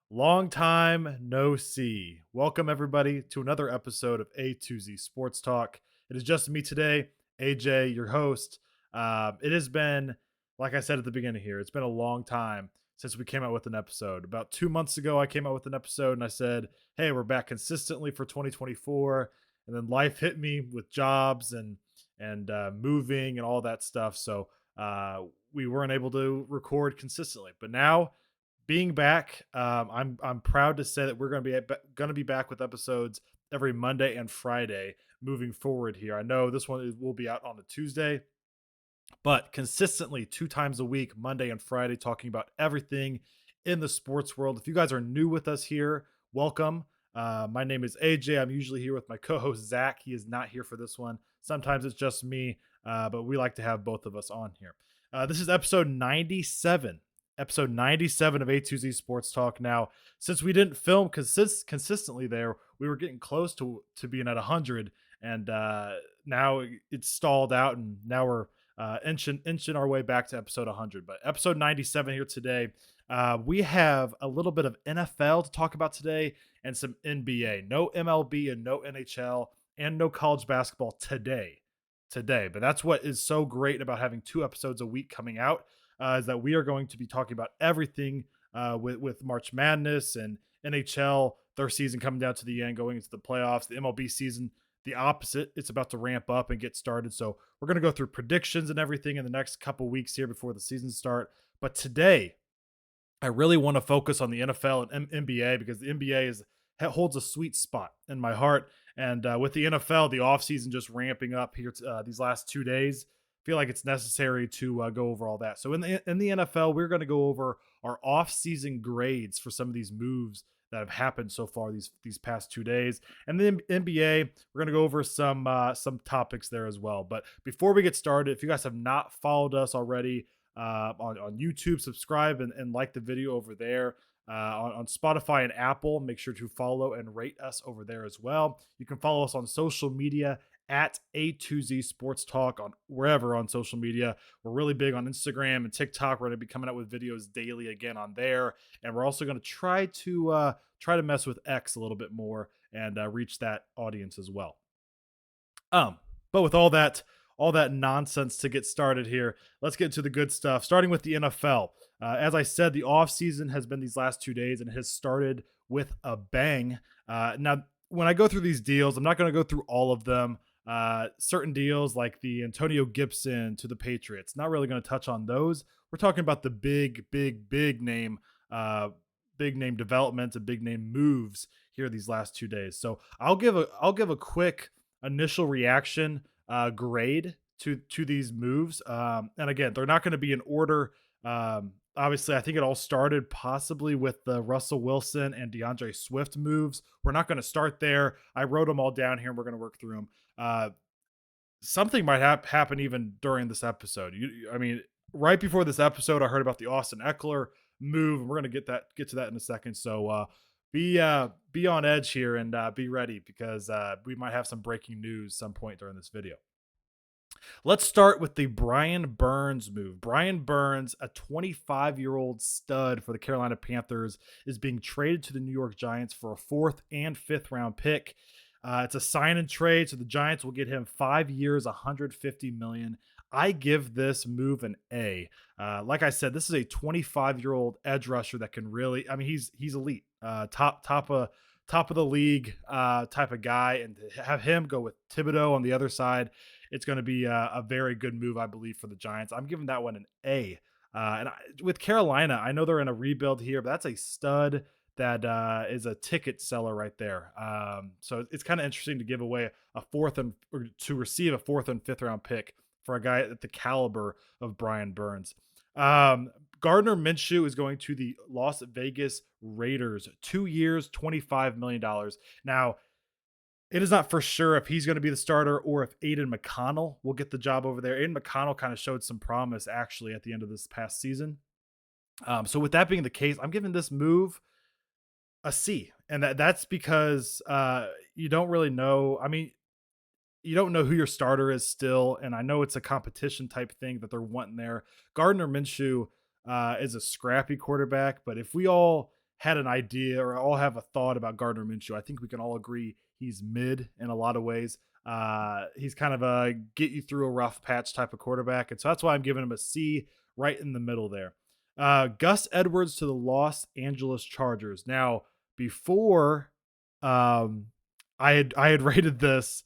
Long time no see. Welcome, everybody, to another episode of A2Z Sports Talk. It is just me today, AJ, your host. It has been, like I said at the beginning here, it's been a long time since we came out with an episode. About 2 months ago, I came out with an episode and I said, hey, we're back consistently for 2024. And then life hit me with jobs and moving and all that stuff. So we weren't able to record consistently. But now, being back, I'm proud to say that we're going to be back with episodes every Monday and Friday moving forward here. I know this will be out on a Tuesday, but consistently 2 times a week, Monday and Friday, talking about everything in the sports world. If you guys are new with us here, welcome. My name is AJ. I'm usually here with my co-host Zach. He is not here for this one. Sometimes it's just me, but we like to have both of us on here. This is episode 97. Episode 97 of A2Z Sports Talk. Now, since we didn't film consistently there, we were getting close to being at 100, and now it's stalled out, and now we're inching our way back to episode 100. But episode 97 here today, we have a little bit of NFL to talk about today and some NBA. No MLB and no NHL and no college basketball today. But that's what is so great about having 2 episodes a week coming out, is that we are going to be talking about everything with March Madness and NHL, their season coming down to the end, going into the playoffs, the MLB season the opposite. It's about to ramp up and get started. So we're going to go through predictions and everything in the next couple weeks here before the season start. But today, I really want to focus on the NFL and NBA because the NBA holds a sweet spot in my heart. And with the NFL, the offseason just ramping up here these last 2 days, I feel like it's necessary to go over all that. So in the NFL, we're going to go over our offseason grades for some of these moves that have happened so far these past 2 days. And the NBA, we're going to go over some topics there as well. But before we get started, if you guys have not followed us already, on YouTube, subscribe and like the video over there. On Spotify and Apple, make sure to follow and rate us over there as well. You can follow us on social media at A2Z Sports Talk on wherever on social media. We're really big on Instagram and TikTok. We're going to be coming out with videos daily again on there, and we're also going to try to mess with X a little bit more and reach that audience as well. But with all that nonsense to get started here, let's get into the good stuff. Starting with the NFL. As I said, the offseason has been these last 2 days and it has started with a bang. Now, when I go through these deals, I'm not going to go through all of them. Certain deals like the Antonio Gibson to the Patriots, not really going to touch on those. We're talking about the big name developments and big name moves here these last 2 days. So I'll give a quick initial reaction grade to these moves. And again, they're not going to be in order. Obviously, I think it all started possibly with the Russell Wilson and DeAndre Swift moves. We're not going to start there. I wrote them all down here and we're going to work through them. Something might happen even during this episode. I mean, right before this episode, I heard about the Austin Eckler move, and we're going to get to that in a second. So be on edge here and be ready because we might have some breaking news some point during this video. Let's start with the Brian Burns move. Brian Burns, a 25-year-old stud for the Carolina Panthers, is being traded to the New York Giants for a fourth and fifth round pick. It's a sign and trade, so the Giants will get him 5 years, $150 million. I give this move an A. Like I said, this is a 25-year-old edge rusher that can really. I mean, he's elite, top of the league type of guy, and to have him go with Thibodeau on the other side, it's going to be a very good move, I believe, for the Giants. I'm giving that one an A. With Carolina, I know they're in a rebuild here, but that's a stud that is a ticket seller right there. So it's kind of interesting to give away a fourth or to receive a fourth and fifth round pick for a guy at the caliber of Brian Burns. Gardner Minshew is going to the Las Vegas Raiders, 2 years, $25 million. Now, it is not for sure if he's going to be the starter or if Aiden McConnell will get the job over there. Aiden McConnell kind of showed some promise actually at the end of this past season. So with that being the case, I'm giving this move a C, and that's because you don't really know. I mean, you don't know who your starter is still, and I know it's a competition type thing that they're wanting there. Gardner Minshew is a scrappy quarterback, but if we all had an idea or all have a thought about Gardner Minshew. I think we can all agree he's mid in a lot of ways. He's kind of a get you through a rough patch type of quarterback. And so that's why I'm giving him a C right in the middle there. Gus Edwards to the Los Angeles Chargers. Now, before um, I had rated this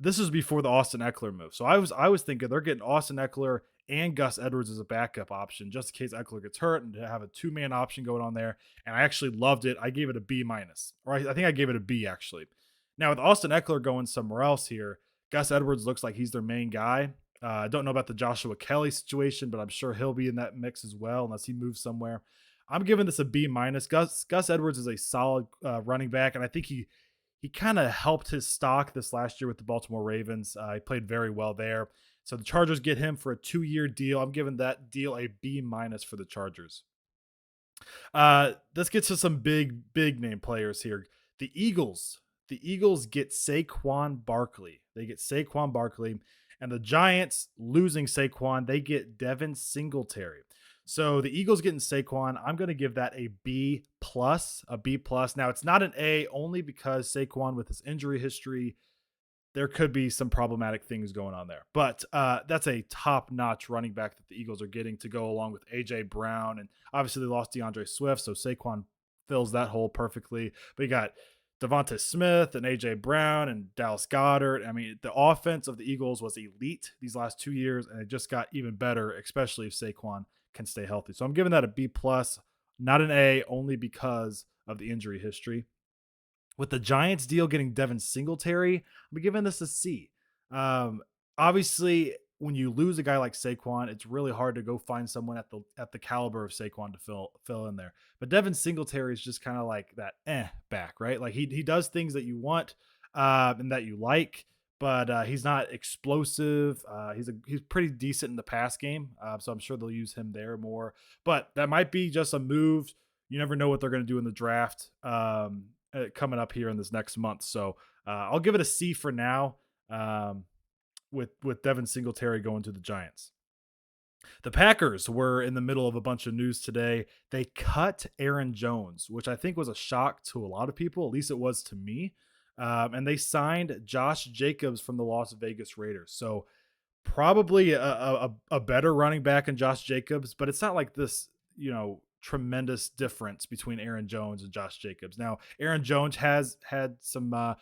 was before the Austin Eckler move. So I was thinking they're getting Austin Eckler and Gus Edwards as a backup option just in case Eckler gets hurt and to have a two-man option going on there. And I actually loved it. I gave it a B minus, or I think I gave it a B actually. Now with Austin Eckler going somewhere else here, Gus Edwards looks like he's their main guy. I don't know about the Joshua Kelly situation, but I'm sure he'll be in that mix as well unless he moves somewhere. I'm giving this a B minus. Gus Edwards is a solid running back, and I think he kind of helped his stock this last year with the Baltimore Ravens. He played very well there. So the Chargers get him for a 2-year deal. I'm giving that deal a B minus for the Chargers. Let's get to some big name players here. The Eagles. The Eagles get Saquon Barkley. They get Saquon Barkley. And the Giants losing Saquon, they get Devin Singletary. So the Eagles getting Saquon, I'm going to give that a B plus, a B plus. Now it's not an A only because Saquon with his injury history, there could be some problematic things going on there. But that's a top-notch running back that the Eagles are getting to go along with A.J. Brown. And obviously they lost DeAndre Swift, so Saquon fills that hole perfectly. But you got Devonta Smith and A.J. Brown and Dallas Goedert. I mean, the offense of the Eagles was elite these last 2 years, and it just got even better, especially if Saquon can stay healthy. So I'm giving that a B plus, not an A, only because of the injury history. With the Giants deal getting Devin Singletary, I'm giving this a C. Um, Obviously, when you lose a guy like Saquon, it's really hard to go find someone at the caliber of Saquon to fill in there. But Devin Singletary is just kind of like that back, right? Like he does things that you want and that you like, but he's not explosive. He's pretty decent in the pass game, so I'm sure they'll use him there more. But that might be just a move. You never know what they're going to do in the draft. Coming up here in this next month. So I'll give it a C for now with Devin Singletary going to the Giants. The Packers were in the middle of a bunch of news today. They cut Aaron Jones, which I think was a shock to a lot of people. At least it was to me. And they signed Josh Jacobs from the Las Vegas Raiders. So probably a better running back in Josh Jacobs, but it's not like this, tremendous difference between Aaron Jones and Josh Jacobs. Now, Aaron Jones has had some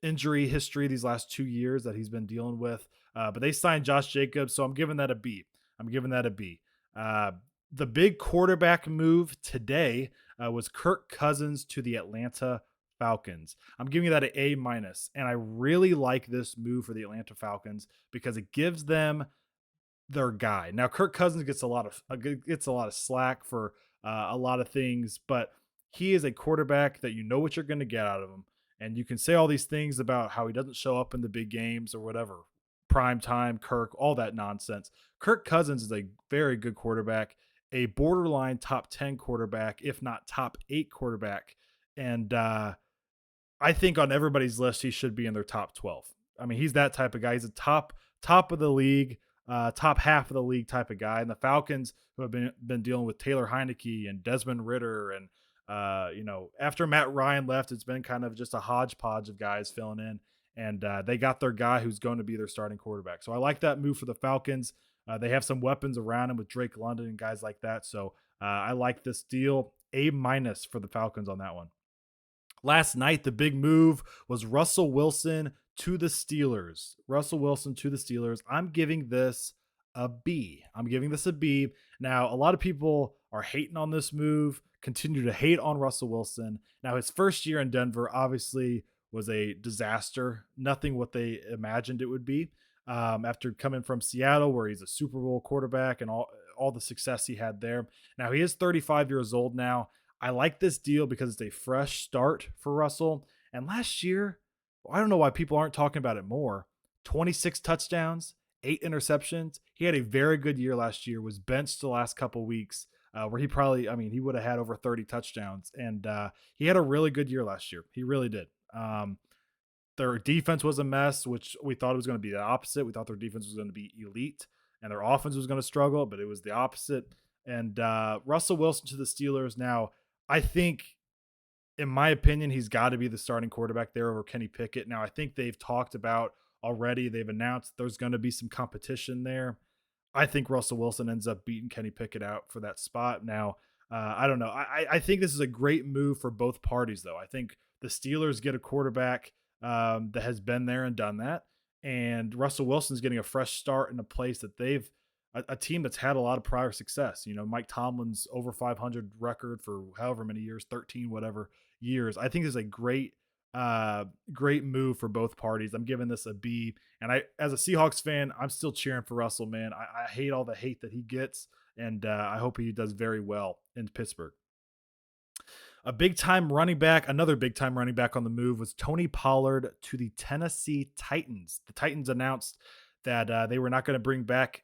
injury history these last 2 years that he's been dealing with, but they signed Josh Jacobs, so I'm giving that a B. I'm giving that a B. The big quarterback move today was Kirk Cousins to the Atlanta Falcons. I'm giving that an A minus, and I really like this move for the Atlanta Falcons because it gives them their guy. Now, Kirk Cousins gets a lot of slack for a lot of things, but he is a quarterback that you know what you're going to get out of him, and you can say all these things about how he doesn't show up in the big games or whatever, prime time, Kirk, all that nonsense. Kirk Cousins is a very good quarterback, a borderline top 10 quarterback, if not top 8 quarterback, and I think on everybody's list he should be in their top 12. I mean, he's that type of guy. He's a top of the league, top half of the league type of guy. And the Falcons, who have been dealing with Taylor Heineke and Desmond Ritter, and after Matt Ryan left, it's been kind of just a hodgepodge of guys filling in. And they got their guy who's going to be their starting quarterback. So I like that move for the Falcons. They have some weapons around him with Drake London and guys like that. So I like this deal. A minus for the Falcons on that one. Last night, the big move was Russell Wilson to the Steelers. Russell Wilson to the Steelers. I'm giving this a B. I'm giving this a B. Now, a lot of people are hating on this move, continue to hate on Russell Wilson. Now, his first year in Denver obviously was a disaster. Nothing what they imagined it would be. After coming from Seattle, where he's a Super Bowl quarterback and all the success he had there. Now, he is 35 years old now. I like this deal because it's a fresh start for Russell. And last year, I don't know why people aren't talking about it more. 26 touchdowns, 8 interceptions. He had a very good year last year, was benched the last couple weeks where he would have had over 30 touchdowns. And he had a really good year last year. He really did. Their defense was a mess, which we thought it was going to be the opposite. We thought their defense was going to be elite and their offense was going to struggle, but it was the opposite. And Russell Wilson to the Steelers. Now, I think in my opinion, he's got to be the starting quarterback there over Kenny Pickett. Now, I think they've talked about already, they've announced there's going to be some competition there. I think Russell Wilson ends up beating Kenny Pickett out for that spot. Now, I don't know. I think this is a great move for both parties, though. I think the Steelers get a quarterback that has been there and done that, and Russell Wilson's getting a fresh start in a place that they've a team that's had a lot of prior success. You know, Mike Tomlin's over 500 record for however many years, 13 whatever years. I think is a great move for both parties. I'm giving this a B. And I, as a Seahawks fan, I'm still cheering for Russell, man. I hate all the hate that he gets, and I hope he does very well in Pittsburgh. A big time running back, another big time running back on the move was Tony Pollard to the Tennessee Titans. The Titans announced that they were not going to bring back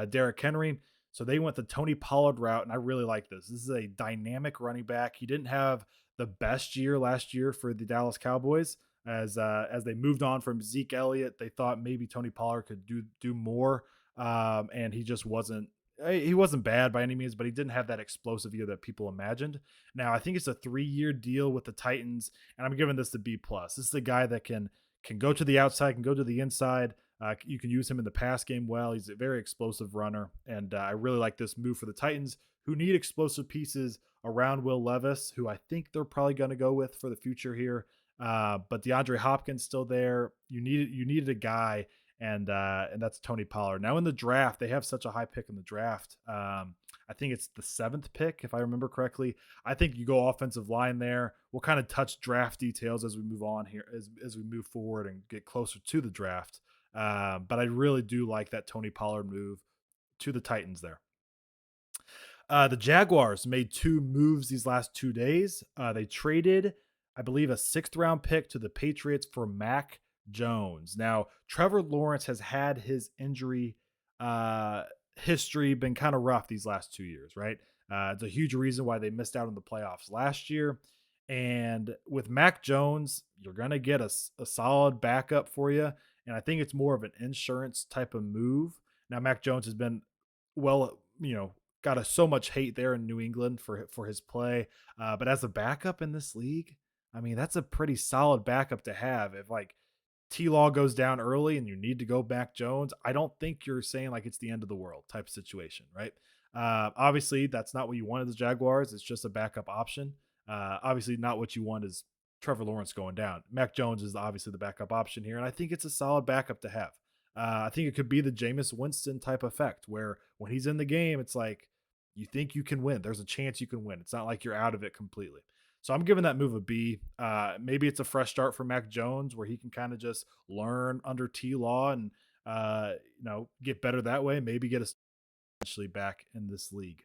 Derrick Henry, so they went the Tony Pollard route, and I really like this. This is a dynamic running back. He didn't have the best year last year for the Dallas Cowboys. As they moved on from Zeke Elliott, they thought maybe Tony Pollard could do more, and he just wasn't. He wasn't bad by any means, but he didn't have that explosive year that people imagined. Now I think it's a 3-year deal with the Titans, and I'm giving this the B plus. This is the guy that can go to the outside, can go to the inside. You can use him in the pass game well. He's a very explosive runner, and I really like this move for the Titans, who need explosive pieces around Will Levis, who I think they're probably going to go with for the future here. But DeAndre Hopkins still there. You needed a guy, and that's Tony Pollard. Now in the draft, they have such a high pick in the draft. I think it's the 7th pick, if I remember correctly. I think you go offensive line there. We'll kind of touch draft details as we move on here, as we move forward and get closer to the draft. But I really do like that Tony Pollard move to the Titans there. The Jaguars made 2 moves these last 2 days. They traded, I believe, a 6th round pick to the Patriots for Mac Jones. Now, Trevor Lawrence has had his injury uh, history been kind of rough these last 2 years, right? It's a huge reason why they missed out on the playoffs last year. And with Mac Jones, you're going to get a solid backup for you. And I think it's more of an insurance type of move. Now, Mac Jones has been, well, got so much hate there in New England for his play. But as a backup in this league, I mean, that's a pretty solid backup to have. If like T Law goes down early and you need to go back Jones, I don't think you're saying like it's the end of the world type of situation, right? Obviously, that's not what you want as the Jaguars. It's just a backup option. Obviously, not what you want is Trevor Lawrence going down. Mac Jones is obviously the backup option here, and I think it's a solid backup to have. I think it could be the Jameis Winston type effect where when he's in the game, it's like you think you can win. There's a chance you can win. It's not like you're out of it completely. So I'm giving that move a B. Maybe it's a fresh start for Mac Jones where he can kind of just learn under T Law and get better that way. Maybe get us eventually back in this league.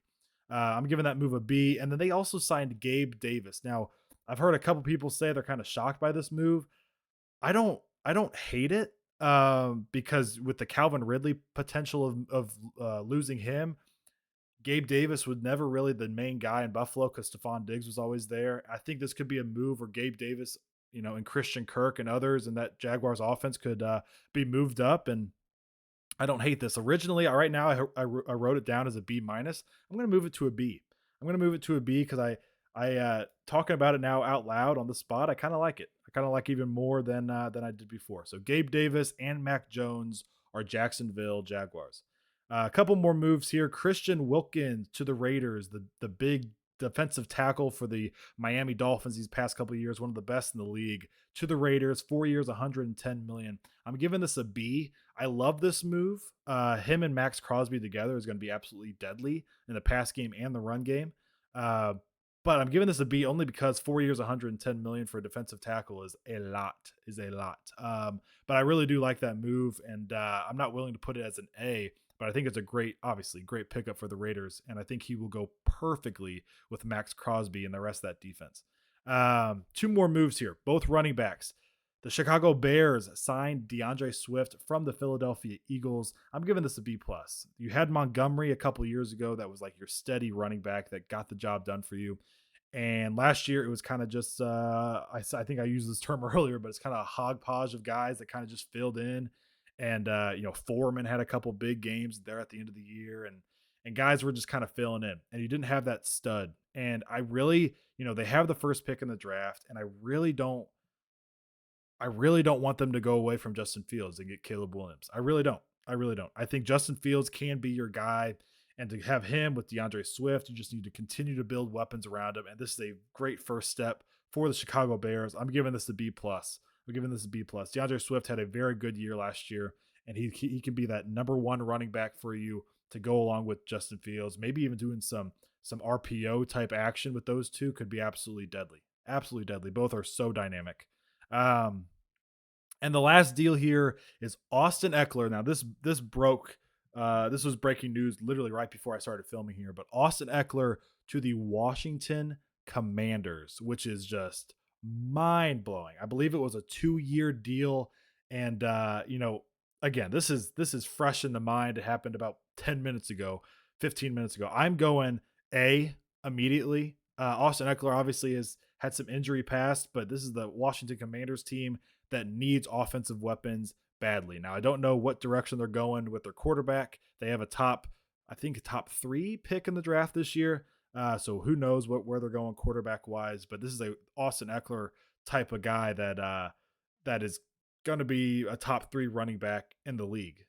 I'm giving that move a B. And then they also signed Gabe Davis. Now I've heard a couple people say they're kind of shocked by this move. I don't hate it because with the Calvin Ridley potential of losing him, Gabe Davis was never really the main guy in Buffalo because Stephon Diggs was always there. I think this could be a move where Gabe Davis, and Christian Kirk and others and that Jaguars offense could be moved up. And I don't hate this. Originally, right now, I wrote it down as a B minus. I'm going to move it to a B. I'm going to move it to a B because I talking about it now out loud on the spot. I kind of like it. I kind of like even more than I did before. So Gabe Davis and Mac Jones are Jacksonville Jaguars. A couple more moves here. Christian Wilkins to the Raiders, the big defensive tackle for the Miami Dolphins these past couple of years, one of the best in the league. To the Raiders, 4 years, 110 million. I'm giving this a B. I love this move. Him and Max Crosby together is going to be absolutely deadly in the pass game and the run game. Uh, but I'm giving this a B only because 4 years, 110 million for a defensive tackle is a lot. But I really do like that move, and I'm not willing to put it as an A. But I think it's a obviously great pickup for the Raiders, and I think he will go perfectly with Max Crosby and the rest of that defense. 2 more moves here, both running backs. The Chicago Bears signed DeAndre Swift from the Philadelphia Eagles. I'm giving this a B plus. You had Montgomery a couple years ago that was like your steady running back that got the job done for you. And last year it was kind of just I think I used this term earlier, but it's kind of a hodgepodge of guys that kind of just filled in. And Foreman had a couple big games there at the end of the year, and guys were just kind of filling in, and you didn't have that stud. And I really, they have the first pick in the draft, and I really don't want them to go away from Justin Fields and get Caleb Williams. I really don't. I really don't. I think Justin Fields can be your guy. And to have him with DeAndre Swift, you just need to continue to build weapons around him. And this is a great first step for the Chicago Bears. I'm giving this a B plus. I'm giving this a B plus. DeAndre Swift had a very good year last year, and he can be that number one running back for you to go along with Justin Fields. Maybe even doing some RPO type action with those two could be absolutely deadly. Absolutely deadly. Both are so dynamic. Um, and the last deal here is Austin Eckler. Now this broke. This was breaking news literally right before I started filming here. But Austin Eckler to the Washington Commanders, which is just mind blowing. I believe it was a 2-year deal, and again, this is fresh in the mind. It happened about 10 minutes ago, 15 minutes ago. I'm going A immediately. Austin Eckler obviously has had some injury past, but this is the Washington Commanders team that needs offensive weapons badly. Now, I don't know what direction they're going with their quarterback. They have I think, a top 3 pick in the draft this year. So who knows where they're going quarterback wise? But this is a Austin Eckler type of guy that is going to be a top 3 running back in the league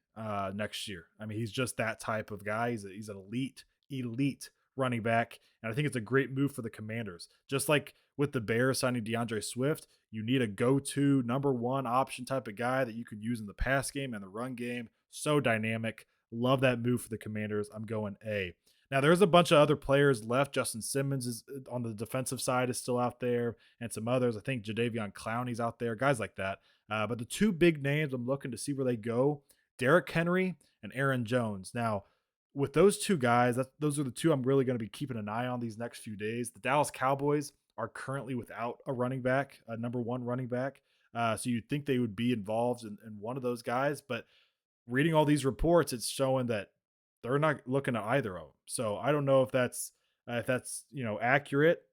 next year. I mean, he's just that type of guy. He's an elite running back, and I think it's a great move for the Commanders. Just like with the Bears signing DeAndre Swift, you need a go-to number one option type of guy that you can use in the pass game and the run game. So dynamic. Love that move for the Commanders. I'm going A. Now there's a bunch of other players left. Justin Simmons is on the defensive side is still out there, and some others. I think Jadeveon Clowney's out there, guys like that. But the two big names I'm looking to see where they go: Derrick Henry and Aaron Jones. Now, with those two guys, those are the two I'm really going to be keeping an eye on these next few days. The Dallas Cowboys are currently without a running back, a number one running back. So you'd think they would be involved in one of those guys, but reading all these reports, it's showing that they're not looking at either of them. So I don't know if that's accurate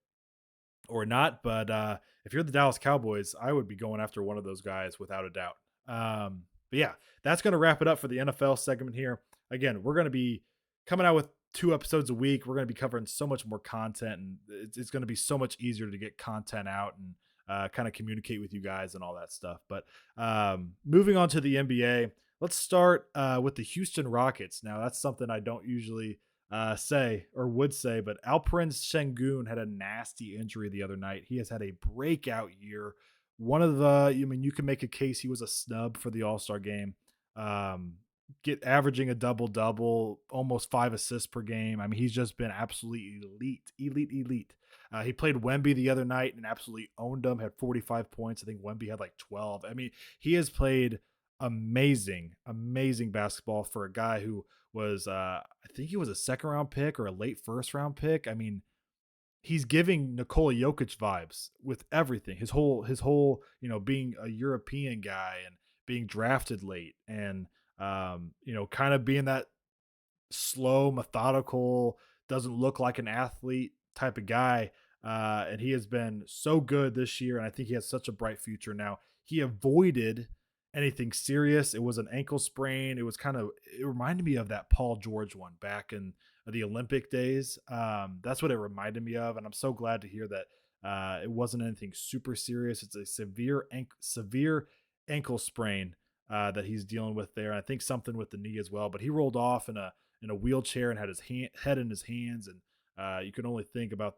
or not. But if you're the Dallas Cowboys, I would be going after one of those guys without a doubt. But yeah, that's going to wrap it up for the NFL segment here. Again, we're going to be coming out with 2 episodes a week. We're going to be covering so much more content, and it's going to be so much easier to get content out and kind of communicate with you guys and all that stuff. But moving on to the NBA, let's start with the Houston Rockets. Now, that's something I don't usually say or would say, but Alperen Sengun had a nasty injury the other night. He has had a breakout year. You can make a case he was a snub for the All-Star game. Um, get averaging a double double, almost 5 assists per game. I mean, he's just been absolutely elite. He played Wemby the other night and absolutely owned him. Had 45 points. I think Wemby had like 12. I mean, he has played amazing basketball for a guy who was I think he was a second round pick or a late first round pick. I mean, he's giving Nikola Jokic vibes with everything. His whole, being a European guy and being drafted late, and kind of being that slow, methodical, doesn't look like an athlete type of guy. And he has been so good this year, and I think he has such a bright future. Now, he avoided anything serious. It was an ankle sprain. It reminded me of that Paul George one back in the Olympic days. That's what it reminded me of, and I'm so glad to hear that it wasn't anything super serious. It's a severe ankle sprain that he's dealing with there. And I think something with the knee as well. But he rolled off in a wheelchair and had his head in his hands, and you can only think about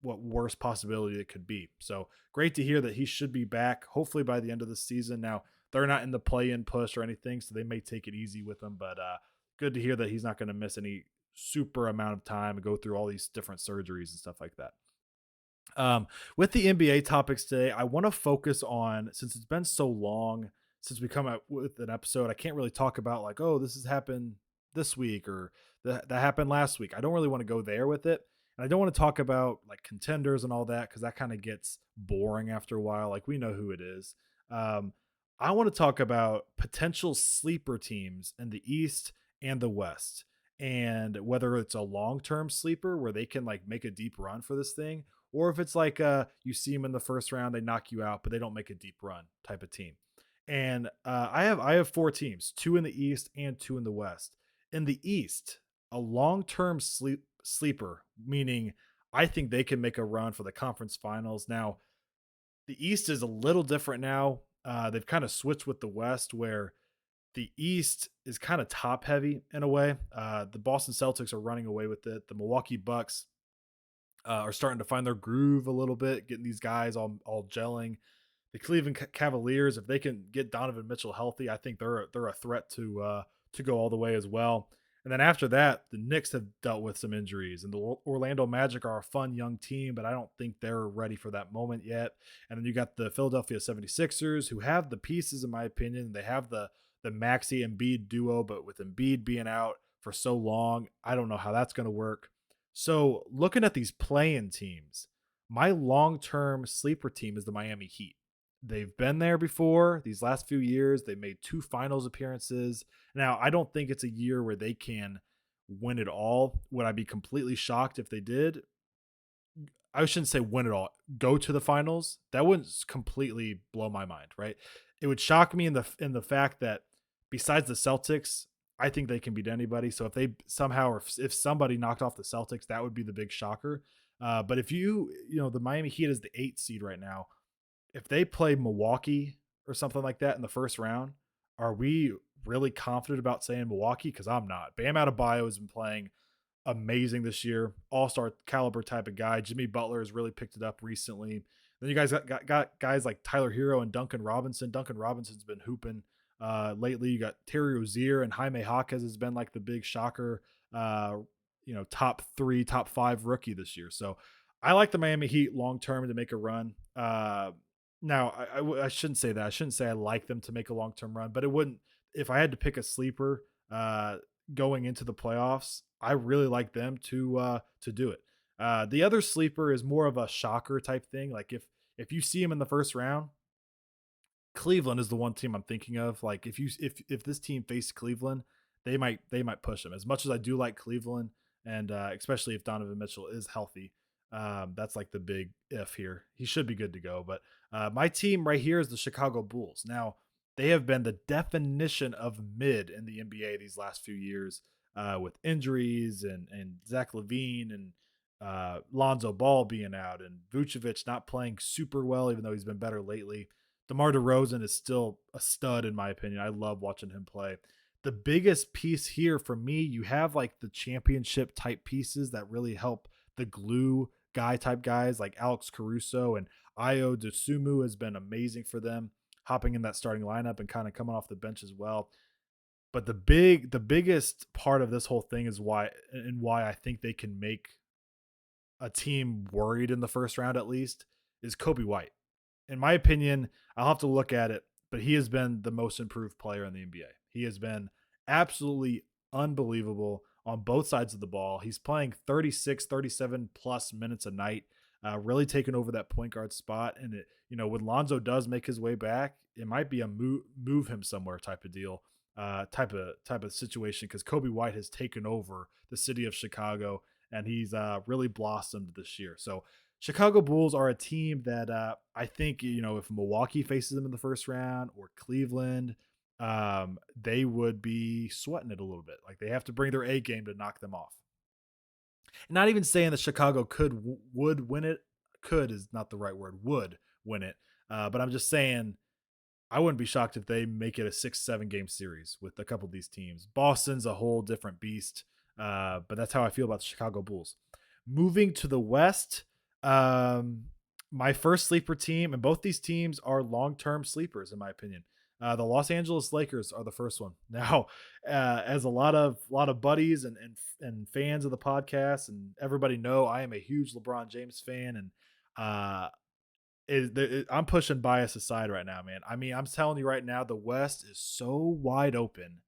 what worse possibility it could be. So great to hear that he should be back, hopefully by the end of the season. Now, they're not in the play-in push or anything, so they may take it easy with him. But good to hear that he's not going to miss any super amount of time and go through all these different surgeries and stuff like that. With the NBA topics today, I want to focus on, since it's been so long since we come out with an episode, I can't really talk about like, oh, this has happened this week or that happened last week. I don't really want to go there with it. And I don't want to talk about like contenders and all that because that kind of gets boring after a while. Like we know who it is. Um, I want to talk about potential sleeper teams in the East and the West, and whether it's a long-term sleeper where they can like make a deep run for this thing, or if it's like you see them in the first round, they knock you out, but they don't make a deep run type of team. And I have 4 teams, 2 in the East and 2 in the West. In the East, a long-term sleeper, meaning I think they can make a run for the conference finals. Now, the East is a little different now. They've kind of switched with the West, where the East is kind of top heavy in a way. The Boston Celtics are running away with it. The Milwaukee Bucks are starting to find their groove a little bit, getting these guys all gelling. The Cleveland Cavaliers, if they can get Donovan Mitchell healthy, I think they're a threat to go all the way as well. And then after that, the Knicks have dealt with some injuries, and the Orlando Magic are a fun young team, but I don't think they're ready for that moment yet. And then you got the Philadelphia 76ers, who have the pieces, in my opinion. They have the Maxey Embiid duo, but with Embiid being out for so long, I don't know how that's going to work. So looking at these play-in teams, my long-term sleeper team is the Miami Heat. They've been there before these last few years. They made two finals appearances. Now, I don't think it's a year where they can win it all. Would I be completely shocked if they did? I shouldn't say win it all. Go to the finals. That wouldn't completely blow my mind, right? It would shock me in the fact that besides the Celtics, I think they can beat anybody. So if they somehow, or if somebody knocked off the Celtics, that would be the big shocker. But if the Miami Heat is the 8th seed right now, if they play Milwaukee or something like that in the first round, are we really confident about saying Milwaukee? Because I'm not. Bam Adebayo has been playing amazing this year, all-star caliber type of guy. Jimmy Butler has really picked it up recently. Then you guys got guys like Tyler Hero and Duncan Robinson. Duncan Robinson's been hooping lately. You got Terry Rozier and Jaime Jaquez has been like the big shocker. Uh, top 3, top 5 rookie this year. So I like the Miami Heat long term to make a run. Now, I shouldn't say that. I shouldn't say I like them to make a long term run, but it wouldn't. If I had to pick a sleeper going into the playoffs, I really like them to do it. The other sleeper is more of a shocker type thing. Like if you see him in the first round, Cleveland is the one team I'm thinking of. Like if this team faced Cleveland, they might push them. As much as I do like Cleveland, and especially if Donovan Mitchell is healthy, that's like the big if here. He should be good to go. But my team right here is the Chicago Bulls. Now they have been the definition of mid in the NBA these last few years, with injuries and Zach Levine and Lonzo Ball being out and Vucevic not playing super well, even though he's been better lately. DeMar DeRozan is still a stud in my opinion. I love watching him play. The biggest piece here for me, you have like the championship type pieces that really help the glue guy type guys like Alex Caruso and Io DeSumo has been amazing for them, hopping in that starting lineup and kind of coming off the bench as well. But the biggest part of this whole thing is why I think they can make a team worried in the first round at least is Kobe White. In my opinion, I'll have to look at it, but he has been the most improved player in the NBA. He has been absolutely unbelievable on both sides of the ball. He's playing 36, 37 plus minutes a night, really taking over that point guard spot. And when Lonzo does make his way back, it might be a move him somewhere type of deal, type of situation, because Kobe White has taken over the city of Chicago and he's really blossomed this year. So Chicago Bulls are a team that I think, if Milwaukee faces them in the first round or Cleveland, they would be sweating it a little bit. Like they have to bring their A game to knock them off. And not even saying that Chicago would win it. Could is not the right word. Would win it. But I'm just saying I wouldn't be shocked if they make it a 6-7 game series with a couple of these teams. Boston's a whole different beast, but that's how I feel about the Chicago Bulls. Moving to the West, um, my first sleeper team, and both these teams are long-term sleepers in my opinion. The Los Angeles Lakers are the first one. Now, as a lot of buddies and fans of the podcast and everybody know, I am a huge LeBron James fan, and uh, I'm pushing bias aside right now, man. I mean, I'm telling you right now, the West is so wide open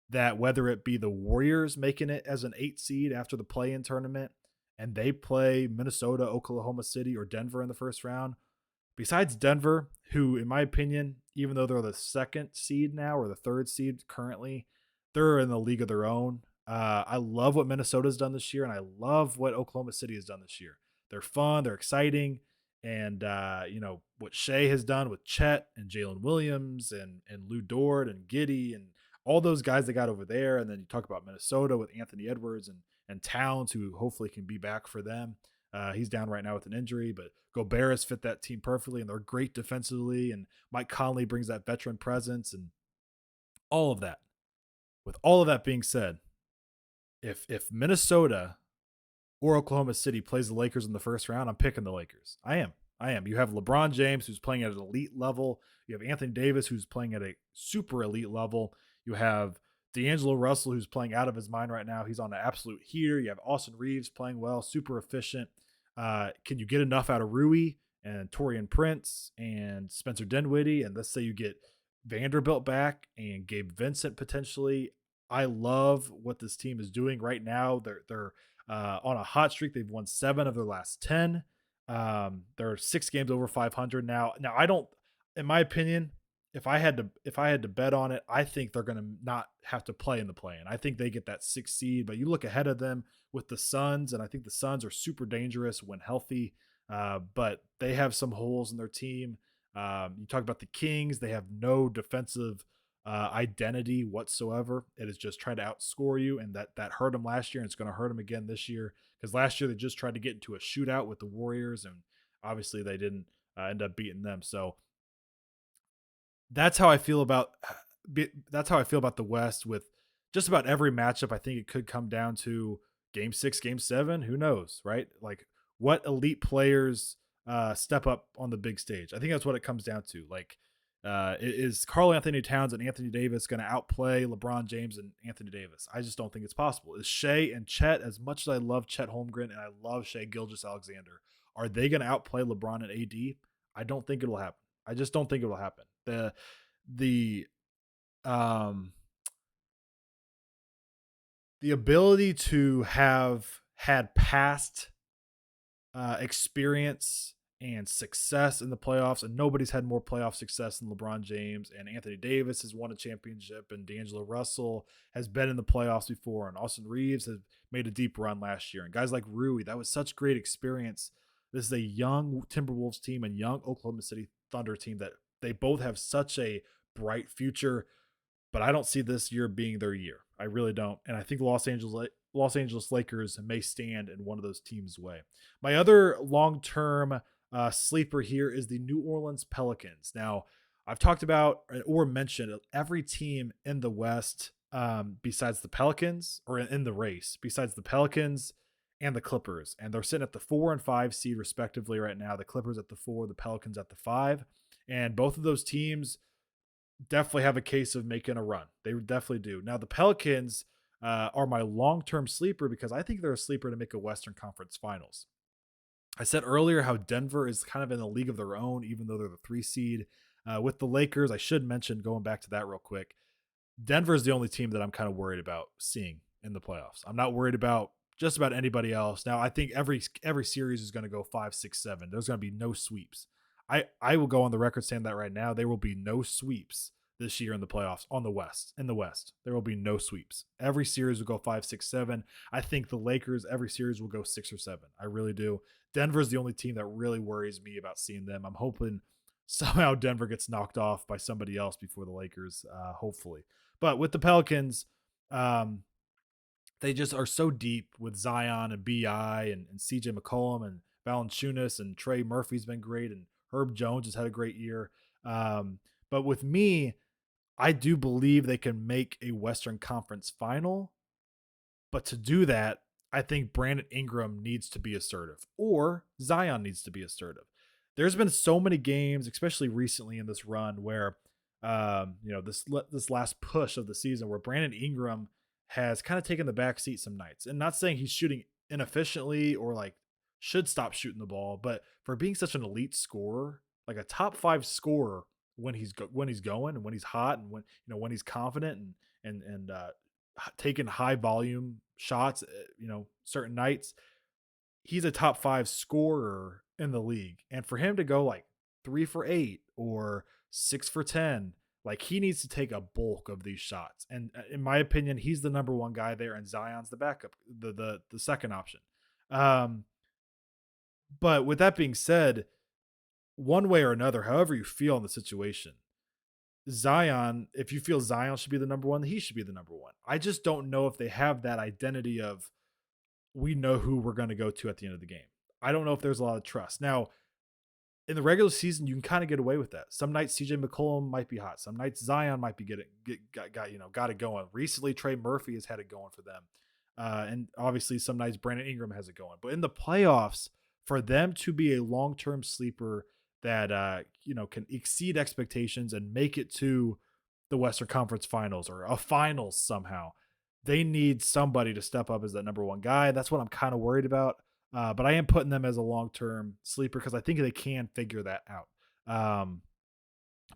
that whether it be the Warriors making it as an 8 seed after the play-in tournament and they play Minnesota, Oklahoma City, or Denver in the first round, besides Denver, who, in my opinion, even though they're the 2nd seed now or the 3rd seed currently, they're in the league of their own. I love what Minnesota's done this year, and I love what Oklahoma City has done this year. They're fun, they're exciting, and what Shea has done with Chet and Jalen Williams and Lou Dort and Giddy and all those guys they got over there, and then you talk about Minnesota with Anthony Edwards and Towns, who hopefully can be back for them. He's down right now with an injury, but Gobert has fit that team perfectly, and they're great defensively. And Mike Conley brings that veteran presence and all of that. With all of that being said, if Minnesota or Oklahoma City plays the Lakers in the first round, I'm picking the Lakers. I am. I am. You have LeBron James, who's playing at an elite level. You have Anthony Davis, who's playing at a super elite level. You have D'Angelo Russell, who's playing out of his mind right now. He's on an absolute heater. You have Austin Reeves playing well, super efficient. Can you get enough out of Rui and Torian Prince and Spencer Dinwiddie? And let's say you get Vanderbilt back and Gabe Vincent potentially. I love what this team is doing right now. They're on a hot streak. They've won 7 of their last 10. They're 6 games over 500 now. Now I don't, in my opinion, if I had to bet on it, I think they're going to not have to play in the play-in. I think they get that 6th seed. But you look ahead of them with the Suns, and I think the Suns are super dangerous when healthy. But they have some holes in their team. You talk about the Kings; they have no defensive identity whatsoever. It is just trying to outscore you, and that hurt them last year, and it's going to hurt them again this year. Because last year they just tried to get into a shootout with the Warriors, and obviously they didn't end up beating them. So that's how I feel about that's how I feel about the West with just about every matchup. I think it could come down to game 6, game 7, who knows, right? Like what elite players step up on the big stage. I think that's what it comes down to. Like is Karl Anthony Towns and Anthony Davis going to outplay LeBron James and Anthony Davis? I just don't think it's possible. Is Shea and Chet, as much as I love Chet Holmgren and I love Shea Gilgeous-Alexander, are they going to outplay LeBron and AD? I don't think it'll happen. I just don't think it will happen. The um the ability to have had past experience and success in the playoffs, and nobody's had more playoff success than LeBron James. And Anthony Davis has won a championship, and D'Angelo Russell has been in the playoffs before, and Austin Reeves has made a deep run last year. And guys like Rui, that was such great experience. This is a young Timberwolves team and young Oklahoma City Thunder team that they both have such a bright future, but I don't see this year being their year. I really don't. And I think Los Angeles Lakers may stand in one of those teams' way. My other long-term sleeper here is the New Orleans Pelicans. Now, I've talked about or mentioned every team in the West besides the Pelicans, or in the race, besides the Pelicans and the Clippers. And they're sitting at the 4 and 5 seed respectively right now. The Clippers at the 4, the Pelicans at the 5. And both of those teams definitely have a case of making a run. They definitely do. Now, the Pelicans are my long-term sleeper because I think they're a sleeper to make a Western Conference Finals. I said earlier how Denver is kind of in a league of their own, even though they're the 3 seed. With the Lakers, I should mention, going back to that real quick, Denver is the only team that I'm kind of worried about seeing in the playoffs. I'm not worried about just about anybody else. Now, I think every series is going to go 5, 6, 7. There's going to be no sweeps. I will go on the record saying that right now. There will be no sweeps this year in the playoffs on the West. In the West, there will be no sweeps. Every series will go 5, 6, 7. I think the Lakers, every series will go 6 or 7. I really do. Denver's the only team that really worries me about seeing them. I'm hoping somehow Denver gets knocked off by somebody else before the Lakers, hopefully. But with the Pelicans, they just are so deep with Zion and BI and CJ McCollum and Valanciunas, and Trey Murphy's been great, and Herb Jones has had a great year. But with me, I do believe they can make a Western Conference final. But to do that, I think Brandon Ingram needs to be assertive, or Zion needs to be assertive. There's been so many games, especially recently in this run, where this last push of the season, where Brandon Ingram has kind of taken the back seat some nights. And not saying he's shooting inefficiently or like should stop shooting the ball, but for being such an elite scorer, like a top 5 scorer when he's going and when he's hot, and when he's confident and taking high volume shots, certain nights, he's a top 5 scorer in the league. And for him to go like 3 for 8 or 6 for 10, like he needs to take a bulk of these shots. And in my opinion, he's the number 1 guy there, and Zion's the backup, the second option. But with that being said, one way or another, however you feel in the situation, Zion, if you feel Zion should be the number one, he should be the number one. I just don't know if they have that identity of we know who we're going to go to at the end of the game. I don't know if there's a lot of trust. Now, in the regular season, you can kind of get away with that. Some nights CJ McCollum might be hot. Some nights Zion might be got it going. Recently, Trey Murphy has had it going for them, and obviously some nights Brandon Ingram has it going. But in the playoffs, for them to be a long term sleeper that can exceed expectations and make it to the Western Conference Finals or a finals somehow, they need somebody to step up as that number one guy. That's what I'm kind of worried about. But I am putting them as a long term sleeper because I think they can figure that out. Um,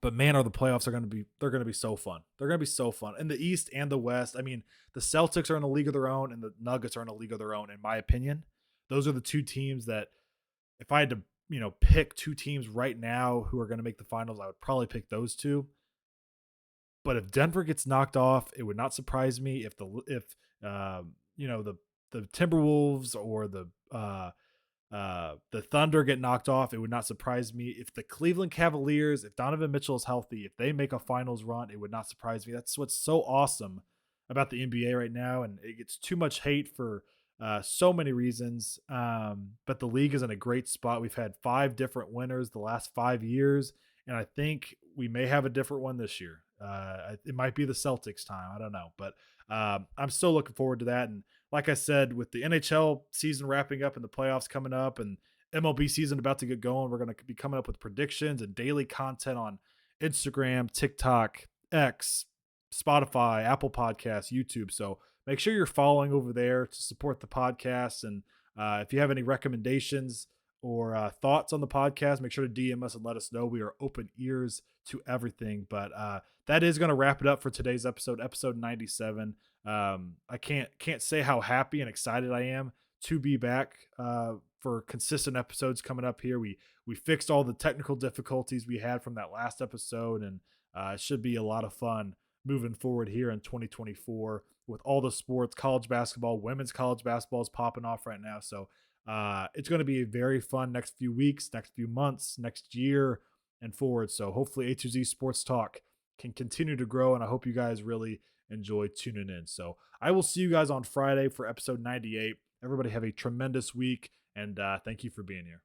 but man, are the playoffs are they're gonna be so fun. They're gonna be so fun in the East and the West. I mean, the Celtics are in a league of their own, and the Nuggets are in a league of their own. In my opinion, those are the two teams that if I had to pick two teams right now who are going to make the finals, I would probably pick those two. But if Denver gets knocked off, it would not surprise me if the Timberwolves or the Thunder get knocked off. It would not surprise me if the Cleveland Cavaliers, if Donovan Mitchell is healthy, if they make a finals run, it would not surprise me. That's what's so awesome about the NBA right now, and it gets too much hate for so many reasons. But the league is in a great spot. We've had 5 different winners the last 5 years, and I think we may have a different one this year. It might be the Celtics time. I don't know, but I'm still looking forward to that. And like I said, with the NHL season wrapping up and the playoffs coming up and MLB season about to get going, we're going to be coming up with predictions and daily content on Instagram, TikTok, X, Spotify, Apple Podcasts, YouTube. So make sure you're following over there to support the podcast. And if you have any recommendations or thoughts on the podcast, make sure to DM us and let us know. We are open ears to everything. But that is going to wrap it up for today's episode 97. I can't say how happy and excited I am to be back for consistent episodes coming up here. We fixed all the technical difficulties we had from that last episode, and it should be a lot of fun moving forward here in 2024 with all the sports. College basketball, women's college basketball is popping off right now. So it's going to be a very fun next few weeks, next few months, next year, and forward. So hopefully A2Z Sports Talk can continue to grow, and I hope you guys really enjoy tuning in. So I will see you guys on Friday for episode 98. Everybody have a tremendous week, and thank you for being here.